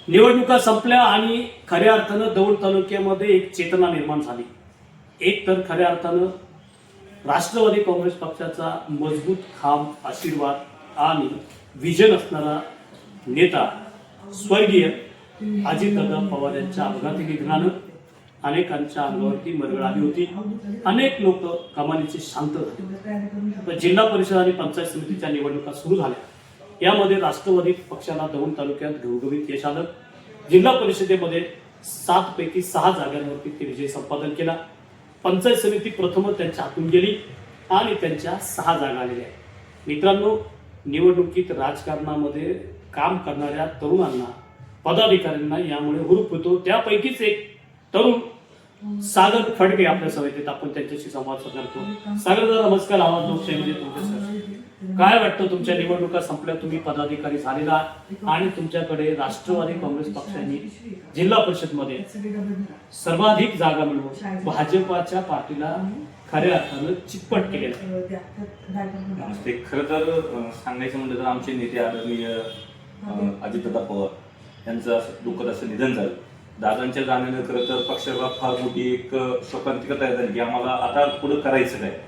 निवडणुका संपल्या आणि खऱ्या अर्थानं दौंड तालुक्यामध्ये एक चेतना निर्माण झाली। एक तर खऱ्या अर्थानं राष्ट्रवादी काँग्रेस पक्षाचा मजबूत खांब, आशीर्वाद आणि विजन असणारा नेता स्वर्गीय अजितदादा पवार यांच्या अपघाती निधनानं अनेकांच्या अंगावरती मरगळ आली होती। अनेक लोक कमालीचे शांत झाले। जिल्हा परिषद आणि पंचायत समितीच्या निवडणुका सुरू झाल्या। यामध्ये राष्ट्रवादी पक्षाला दौंड तालुक्यात घवघवीत यश आलं। जिल्हा परिषदेमध्ये 7 पैकी 6 जागांवरती ते विजय संपादन केला। पंचायत समिती प्रथमच त्यांच्या हातून गेली आणि त्यांच्या 6 जागा आलेल्या आहेत। मित्रांनो, निवडणुकीत राजकारणामध्ये काम करणाऱ्या तरुणांना, पदाधिकाऱ्यांना यामुळे हुरूप होतो। त्यापैकीच एक तरुण सागर फडके आपल्या सभेत आपण त्यांच्याशी संवाद साधतो। सागर दादा नमस्कार। आवाज लोकशाहीमध्ये तुमचं काय वाटतं? तुमच्या निवडणुका संपल्या, तुम्ही पदाधिकारी झालेला आणि तुमच्याकडे राष्ट्रवादी काँग्रेस पक्षाने जिल्हा परिषद मध्ये सर्वाधिक जागा मिळवून भाजपाच्या पार्टीला खऱ्या अर्थानं चितपट केलेलं आहे। खरं तर सांगायचं म्हटलं तर आमचे नेते आदरणीय अजितदादा पवार यांचं दुःखद असं निधन झालं। दादांच्या जाण्यानं खरं तर पक्षाला फार मोठी एक शोकांतिका तयार झाली की आम्हाला आता पुढे करायचं काय।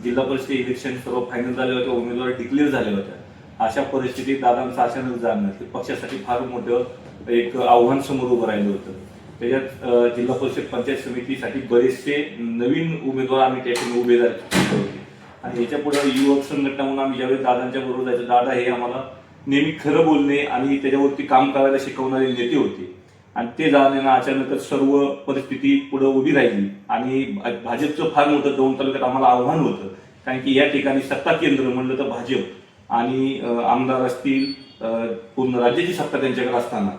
जिल्हा परिषद इलेक्शन सर्व फायनल झाले होते, उमेदवार डिक्लेअर झाले होते। अशा परिस्थितीत दादांचं अचानक जाणं हे पक्षासाठी फार मोठं एक आव्हान समोर उभं राहिलं होतं। त्याच्यात जिल्हा परिषद पंचायत समितीसाठी बरेचसे नवीन उमेदवार आम्ही त्याच्याने उभे होते आणि याच्या पुढे युवक संघटना म्हणून आम्ही ज्यावेळी दादांच्या बरोबर जायचं, दादा हे आम्हाला नेहमी खरं बोलणे आणि त्याच्यावरती काम करायला शिकवणारे नेते होते आणि ते जाण्यानं अचानकच सर्व परिस्थिती पुढे उभी राहिली आणि भाजपचं फार मोठं दौंड तालुक्यात आम्हाला आव्हान होतं। कारण की या ठिकाणी सत्ता केंद्र म्हणलं तर भाजप आणि आमदार असतील, पूर्ण राज्याची सत्ता त्यांच्याकडे असताना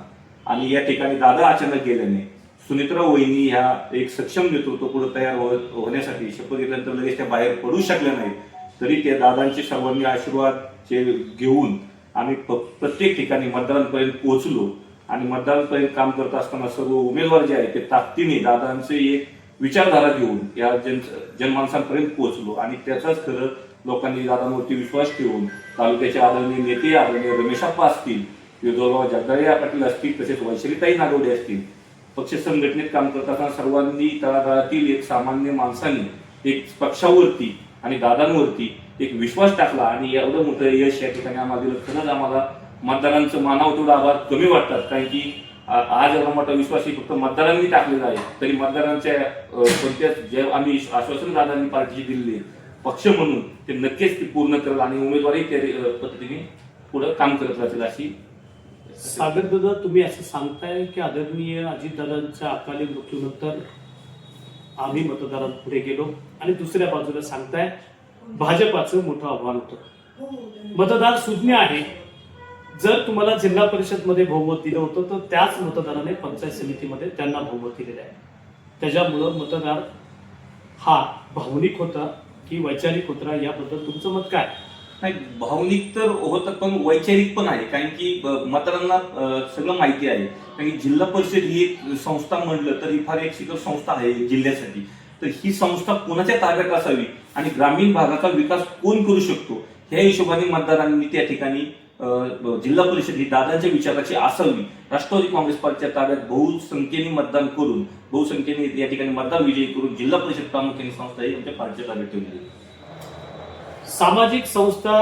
आणि या ठिकाणी दादा अचानक गेल्याने सुनित्रा वहिनी ह्या एक सक्षम नेतृत्व पुढे तयार होण्यासाठी शपथ घेतल्यानंतर लगेच त्या बाहेर पडू शकल्या नाहीत। तरी त्या दादांचे सर्वांनी आशीर्वाद घेऊन आम्ही प्रत्येक ठिकाणी मतदारांपर्यंत पोहोचलो आणि मतदारांपर्यंत काम करत असताना सर्व उमेदवार जे आहेत ते ताकदीने दादांचे एक विचारधारा घेऊन या जनमानसांपर्यंत पोहोचलो आणि त्याचाच खरं लोकांनी दादांवरती विश्वास ठेवून तालुक्याचे आदरणीय नेते आदरणीय रमेशप्पा असतील, विजोबा जगदाळे पाटील असतील, तसेच वैशालीताई नागवडे असतील, पक्ष संघटनेत काम करत असताना सर्वांनी तळागाळातील एक सामान्य माणसाने एक पक्षावरती आणि दादांवरती एक विश्वास टाकला आणि एवढं मोठं यश या ठिकाणी आम्हाला दिलं। खरंच आम्हाला मतदारांचं मानावं तेवढं आभार कमी वाटतात, कारण की आज एवढा मोठा विश्वास पक्त मतदारांनी टाकलेला आहे। तरी मतदारांच्या कोणत्याच जे आम्ही आश्वासन दादांनी पार्टीची दिलेली पक्ष म्हणून ते नक्कीच ते पूर्ण करेल आणि उमेदवारी त्या पद्धतीने पुढे काम करत राहतील अशी। सागर दादा, तुम्ही असं सांगताय की आदरणीय अजितदादांच्या अकाली मृत्यूनंतर आम्ही मतदारांपुढे गेलो आणि दुसऱ्या बाजूला सांगताय भाजपाचं मोठं आव्हान होतं। मतदार सुज्ञ आहे। जर तुम्हाला जिल्हा परिषद मध्ये बहुमत दिलं होतं तर त्याच मतदाराने पंचायत समितीमध्ये त्यांना बहुमत दिलेलं आहे। त्याच्यामुळं मतदार हा भावनिक होता की वैचारिक होता, याबद्दल तुमचं मत काय? नाही, भावनिक तर होतं पण वैचारिक पण आहे, कारण की मतदारांना सगळं माहिती आहे। कारण की जिल्हा परिषद ही एक संस्था म्हणलं तर ही फार एक शिखर संस्था आहे जिल्ह्यासाठी। तर ही संस्था कोणाच्या ताब्यात असावी आणि ग्रामीण भागाचा विकास कोण करू शकतो ह्या हिशोबाने मतदारांनी त्या ठिकाणी जिल्हा परिषद ही दादांच्या विचाराची असावी, राष्ट्रवादी काँग्रेस पार्टीच्या ताब्यात बहुसंख्येने मतदान करून बहुसंख्येने या ठिकाणी मतदान विजयी करून जिल्हा परिषद प्रामुख्याने संस्था ही आमच्या पार्टीच्या ताब्यात ठेवली। सामाजिक संस्था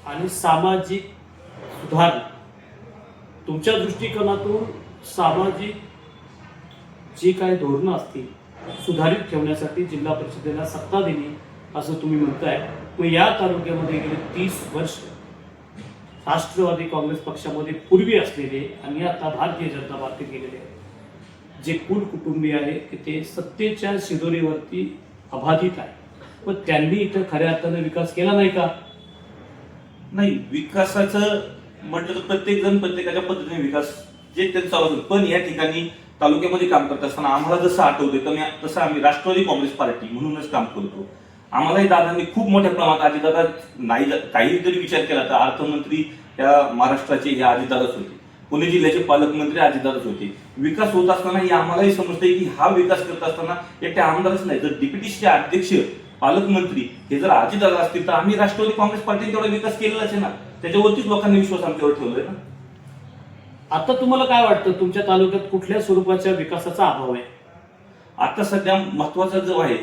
आणि सामाजिक सुधार तुमच्या दृष्टिकोनातून सामाजिक जी काही धोरणं असतील सुधारित ठेवण्यासाठी जिल्हा परिषदेला सत्ता दिली असं तुम्ही म्हणताय। मग या तालुक्यामध्ये गेले 30 वर्ष राष्ट्रवादी काँग्रेस पक्षामध्ये पूर्वी असलेले आणि आता भारतीय जनता पार्टीत गेलेले जे कुल कुटुंबीय आहे ते सत्तेच्या शिदोरीवरती अबाधित आहे, पण त्यांनी इथं खऱ्या अर्थानं विकास केला नाही का? नाही, विकासाचं म्हटलं तर प्रत्येक जण प्रत्येकाच्या पद्धतीने विकास जे त्यांचा आवडतो, पण या ठिकाणी तालुक्यामध्ये काम करत असताना आम्हाला जसं आठवतंय तसं आम्ही राष्ट्रवादी काँग्रेस पार्टी म्हणूनच काम करतो। आम्हालाही दादांनी खूप मोठ्या प्रमाणात अजितदादा नाही काही जरी विचार केला तर अर्थमंत्री या महाराष्ट्राचे हे अजितदादाच होते, पुणे जिल्ह्याचे पालकमंत्री अजितदादाच होते। विकास होत असताना हे आम्हालाही समजतंय की हा विकास करत असताना एकट्या आमदारच नाही, जर डीपीटीसीचे अध्यक्ष पालकमंत्री हे जर अजितदादा असतील तर आम्ही राष्ट्रवादी काँग्रेस पार्टीने तेवढा विकास केलेलाच आहे ना, त्याच्यावरतीच लोकांनी विश्वास आमच्यावर ठेवलाय ना। आता तुम्हाला काय वाटतं तुमच्या तालुक्यात कुठल्या स्वरूपाच्या विकासाचा अभाव आहे? आता सध्या महत्वाचा जो आहे,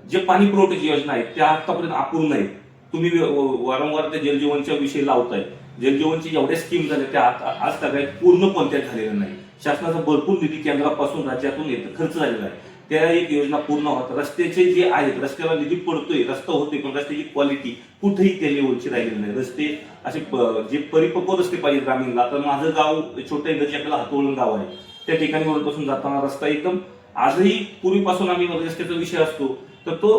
जे पाणी पुरवठ्याची योजना आहे त्या आतापर्यंत अपूर्ण आहेत. तुम्ही वारंवार त्या जलजीवनच्या विषयी लावताय. जलजीवनची एवढ्या स्कीम झाल्या त्या आज तक पूर्ण कोणत्याच झालेल्या नाही. शासनाचा भरपूर निधी केंद्रापासून राज्यातून खर्च झालेला आहे. त्या एक योजना पूर्ण होतात. रस्त्याचे जे आहेत, रस्त्याला निधी पडतोय, रस्ता होतोय, पण रस्त्याची क्वालिटी कुठेही त्या लेवलची राहिलेली नाही. रस्ते असे जे परिपक्व रस्ते पाहिजे ग्रामीणला. आता माझं गाव छोटं इंग्रजीला हातोळण गाव आहे. त्या ठिकाणी वरपासून जाताना रस्ता एकदम आजही पूर्वीपासून आम्ही रस्त्याचा विषय असतो तर तो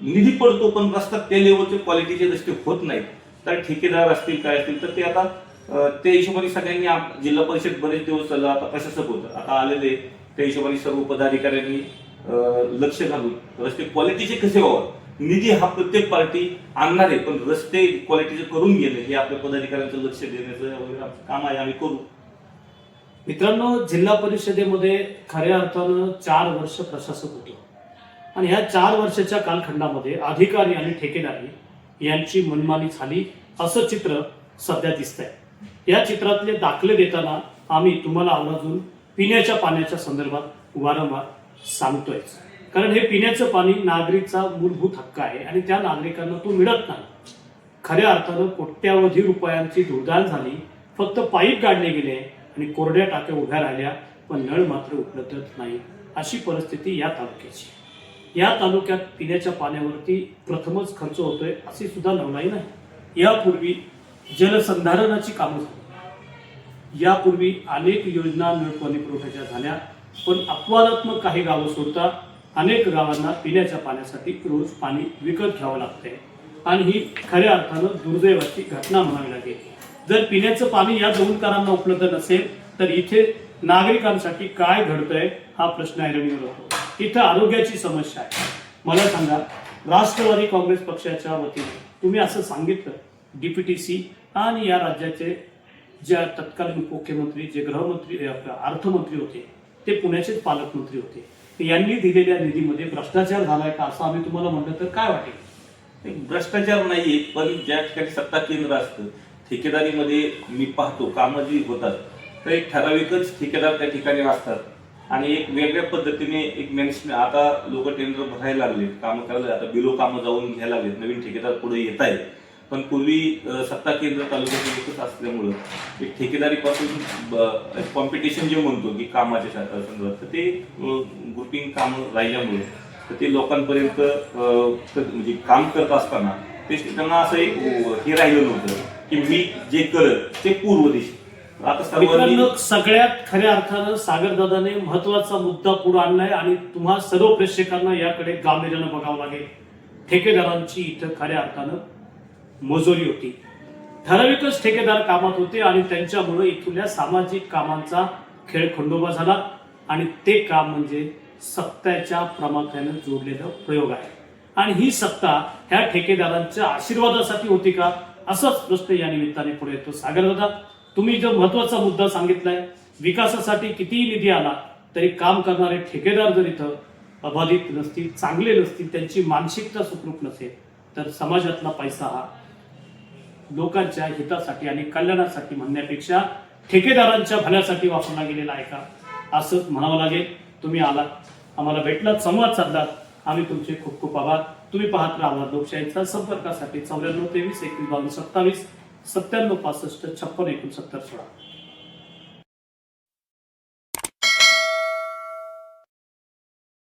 निधी पडतो, पण रस्ता त्या लेवलचे क्वालिटीचे रस्ते होत नाहीत. तर ठेकेदार असतील काय असतील तर ते आता त्या हिशोबाने सगळ्यांनी जिल्हा परिषद बरेच दिवस चालला, आता प्रशासक होतं, आता आलेले त्या हिशोबाने सर्व पदाधिकाऱ्यांनी लक्ष घालून रस्ते क्वालिटीचे कसे व्हावं. निधी हा प्रत्येक पार्टी आणणार आहे, पण रस्ते क्वालिटीचे करून घेणे हे आपल्या पदाधिकाऱ्यांचं लक्ष देण्याचं काम आहे, आम्ही करू. मित्रांनो, जिल्हा परिषदेमध्ये खऱ्या अर्थानं 4 वर्ष प्रशासक होतो आणि ह्या 4 वर्षाच्या कालखंडामध्ये अधिकारी आणि ठेकेदारी यांची मनमानी झाली असं चित्र सध्या दिसतंय. या चित्रातले दाखले देताना आम्ही तुम्हाला आवर्जून पिण्याच्या पाण्याच्या संदर्भात वारंवार सांगतोय, कारण हे पिण्याचं पाणी नागरिकचा मूलभूत हक्क आहे आणि त्या नागरिकांना तो मिळत नाही. खऱ्या अर्थानं कोट्यावधी रुपयांची धुळदाण झाली, फक्त पाईप काढले गेले आणि कोरड्या टाक्या उभ्या राहिल्या, पण नळ मात्र उपलब्ध नाही. अशी परिस्थिती या तालुक्याची. या तालुक्यात पिण्याच्या पाण्यावरती प्रथमच खर्च होतोय अशी सुद्धा नवलाई नाही. यापूर्वी जलसंधारणाची कामं झाली, यापूर्वी अनेक योजना नळपाणी पुरवठ्याच्या झाल्या, पण अपवादात्मक काही गावं सोडता अनेक गावांना पिण्याच्या पाण्यासाठी रोज पाणी विकत घ्यावं लागतंय आणि ही खऱ्या अर्थानं दुर्दैवाची घटना म्हणावी लागेल. जर पिण्याचं पाणी या दोनकारांना उपलब्ध नसेल तर इथे नागरिकांसाठी काय घडतंय हा प्रश्न ऐरणीवर होतो. इथं आरोग्याची समस्या आहे. मला सांगा, राष्ट्रवादी काँग्रेस पक्षाच्या वतीने तुम्ही असं सांगितलं, डीपीटीसी आणि या राज्याचे ज्या तत्कालीन मुख्यमंत्री, जे गृहमंत्री, अर्थमंत्री होते, ते पुण्याचेच पालकमंत्री होते, यांनी दिलेल्या निधीमध्ये भ्रष्टाचार झालाय का असं आम्ही तुम्हाला म्हटलं तर काय वाटेल? भ्रष्टाचार नाहीये, पण ज्या ठिकाणी सत्ता केंद्र असतं ठेकेदारीमध्ये मी पाहतो कामं जी होतात तर एक ठराविकच ठेकेदार त्या ठिकाणी असतात आणि एक वेगळ्या पद्धतीने एक मॅनेजमेंट. आता लोक टेंडर भरायला लागले, कामं करायला, आता बिलो कामं जाऊन घ्यायला लागलेत, नवीन ठेकेदार पुढे येत आहेत. पण पूर्वी सत्ता केंद्र तालुक्यात एकच असल्यामुळं एक ठेकेदारीपासून कॉम्पिटिशन जे म्हणतो की कामाच्या संदर्भात, तर ते ग्रुपिंग कामं राहिल्यामुळे तर ते लोकांपर्यंत म्हणजे काम करत असताना ते त्यांना असं एक हे राहिलं नव्हतं की मी जे करत ते पूर्व दिशा. आता सर्वांनी सगळ्यात खऱ्या अर्थानं सागरदादाने महत्वाचा मुद्दा पुढे आणलाय आणि तुम्हा सर्व प्रेक्षकांना याकडे गांभीर्यानं बघावं लागेल. ठेकेदारांची इथं खऱ्या अर्थानं मजुरी होती, ठराविकच ठेकेदार कामात होते आणि त्यांच्यामुळे इथल्या सामाजिक कामांचा खेळ खंडोबा झाला आणि ते काम म्हणजे सत्ताच्या प्रामुख्यानं जोडलेला प्रयोग आहे. आणि ही सत्ता ह्या ठेकेदारांच्या आशीर्वादासाठी होती का असाच प्रश्न या निमित्ताने पुढे येतो. सागरदादा, तुम्ही जो महत्वाचा मुद्दा सांगितलाय, विकासासाठी कितीही निधी आला तरी काम करणारे ठेकेदार जर इथं अबाधित नसतील, चांगले नसतील, त्यांची मानसिकता सुखरूप नसेल तर समाजातला पैसा हा लोकांच्या हितासाठी आणि कल्याणासाठी म्हणण्यापेक्षा ठेकेदारांच्या भल्यासाठी वापरला गेलेला आहे का असंच म्हणावं लागेल. तुम्ही आलात, आम्हाला भेटलात, संवाद साधलात, आम्ही तुमचे खूप खूप आभार. तुम्ही पाहत राहा लोकशाहीचा. संपर्कासाठी 94 23 21 22 27 97 65 56 69 16.